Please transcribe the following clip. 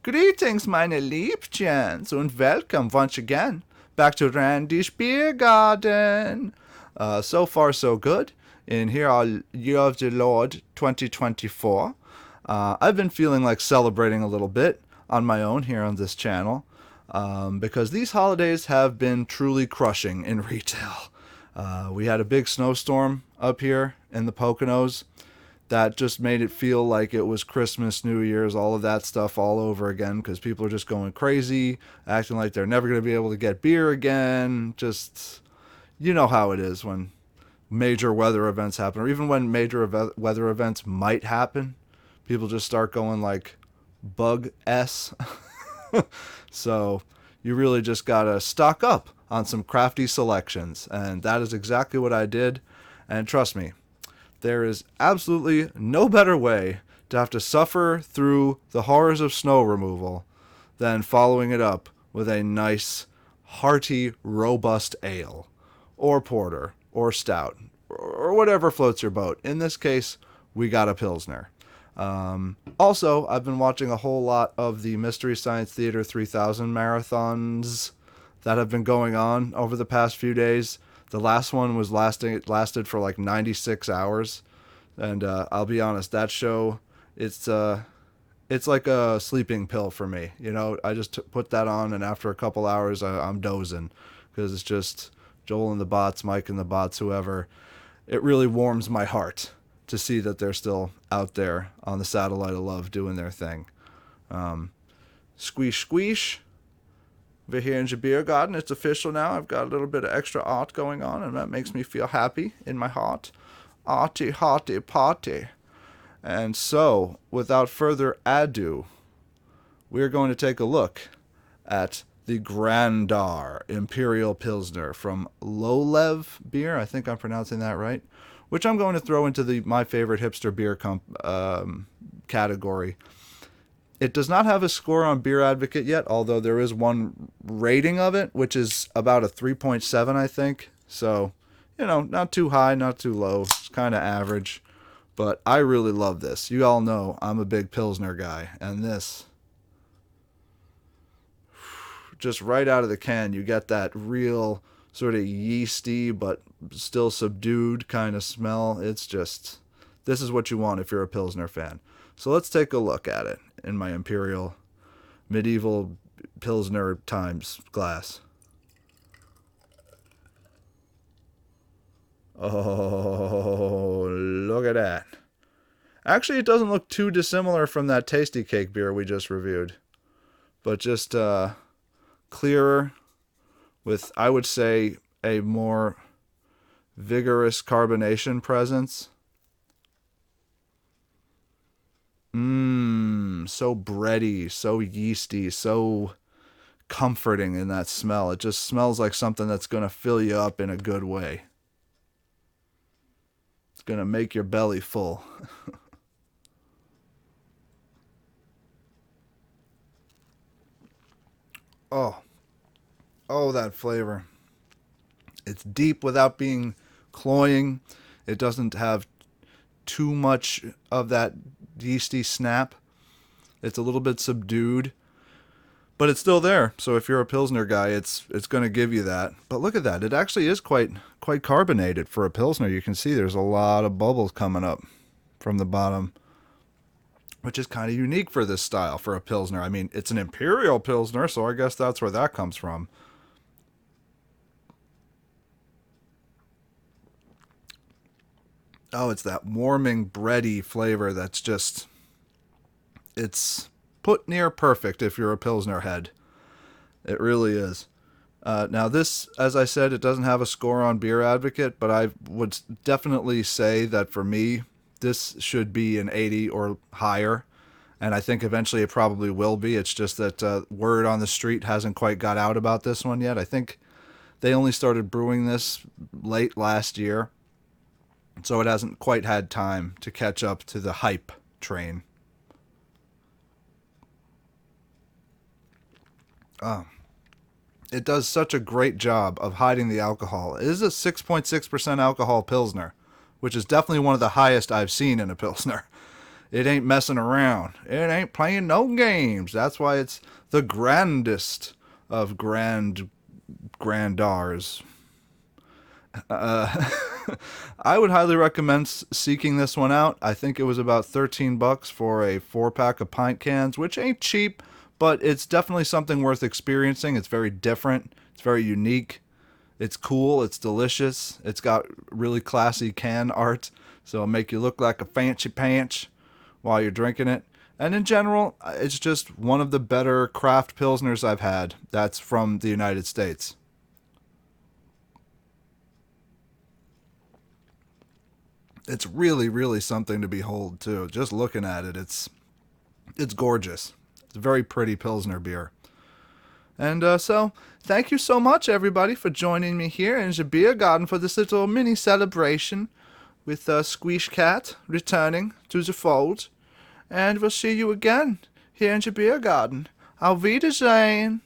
Greetings, meine Liebchens, und welcome once again back to Randy's Beer Garden. So far, so good. In here, our Year of the Lord 2024. I've been feeling like celebrating a little bit on my own here on this channel because these holidays have been truly crushing in retail. We had a big snowstorm up here in the Poconos that just made it feel like it was Christmas, New Year's, all of that stuff all over again because people are just going crazy, acting like they're never going to be able to get beer again. Just, you know how it is when major weather events happen, or even when major weather events might happen. People just start going like bug S. So you really just got to stock up on some crafty selections. And that is exactly what I did. And trust me, there is absolutely no better way to have to suffer through the horrors of snow removal than following it up with a nice, hearty, robust ale, or porter, or stout, or whatever floats your boat. In this case, we got a Pilsner. Also, I've been watching a whole lot of the Mystery Science Theater 3000 marathons that have been going on over the past few days. The last one was lasted for like 96 hours, and I'll be honest, that show, it's like a sleeping pill for me. You know, I just put that on, and after a couple hours, I'm dozing because it's just Joel and the bots, Mike and the bots, whoever. It really warms my heart to see that they're still out there on the satellite of love doing their thing. Squeesh, squeesh. We're here in the beer garden. It's official now. I've got a little bit of extra art going on, and that makes me feel happy in my heart. Arty, hearty, party. And so, without further ado, we're going to take a look at the Grandar Imperial Pilsner from Lolev Beer. I think I'm pronouncing that right. Which I'm going to throw into the my favorite hipster beer category. It does not have a score on Beer Advocate yet, although there is one rating of it, which is about a 3.7, I think. So, you know, not too high, not too low. It's kind of average. But I really love this. You all know I'm a big Pilsner guy. And this, just right out of the can, you get that real sort of yeasty but still subdued kind of smell. It's just, this is what you want if you're a Pilsner fan. So let's take a look at it in my Imperial medieval Pilsner times glass. Oh, look at that. Actually, it doesn't look too dissimilar from that Tasty Cake beer we just reviewed. But just clearer with, I would say, a more vigorous carbonation presence. So bready, so yeasty, so comforting in that smell. It just smells like something that's going to fill you up in a good way. It's going to make your belly full. Oh, that flavor. It's deep without being cloying. It doesn't have too much of that yeasty snap. It's a little bit subdued, but it's still there. So if you're a Pilsner guy, it's going to give you that. But look at that. It actually is quite carbonated for a Pilsner. You can see there's a lot of bubbles coming up from the bottom, which is kind of unique for this style for a Pilsner. I mean, it's an Imperial Pilsner, so I guess that's where that comes from. Oh, it's that warming, bready flavor that's just, it's put near perfect if you're a Pilsner head. It really is. Now this, as I said, it doesn't have a score on Beer Advocate, but I would definitely say that for me, this should be an 80 or higher. And I think eventually it probably will be. It's just that word on the street hasn't quite got out about this one yet. I think they only started brewing this late last year, so it hasn't quite had time to catch up to the hype train. It does such a great job of hiding the alcohol. It is a 6.6% alcohol Pilsner, which is definitely one of the highest I've seen in a Pilsner. It ain't messing around. It ain't playing no games. That's why it's the grandest of Grandars. I would highly recommend seeking this one out. I think it was about $13 for a 4-pack of pint cans, which ain't cheap, but it's definitely something worth experiencing. It's very different. It's very unique. It's cool. It's delicious. It's got really classy can art, so it'll make you look like a fancy pants while you're drinking it. And in general, it's just one of the better craft Pilsners I've had that's from the United States. It's really, really something to behold, too. Just looking at it, it's gorgeous. It's a very pretty Pilsner beer. And so, thank you so much, everybody, for joining me here in the beer garden for this little mini celebration with Squeesh Cat returning to the fold. And we'll see you again here in the beer garden. Auf Wiedersehen!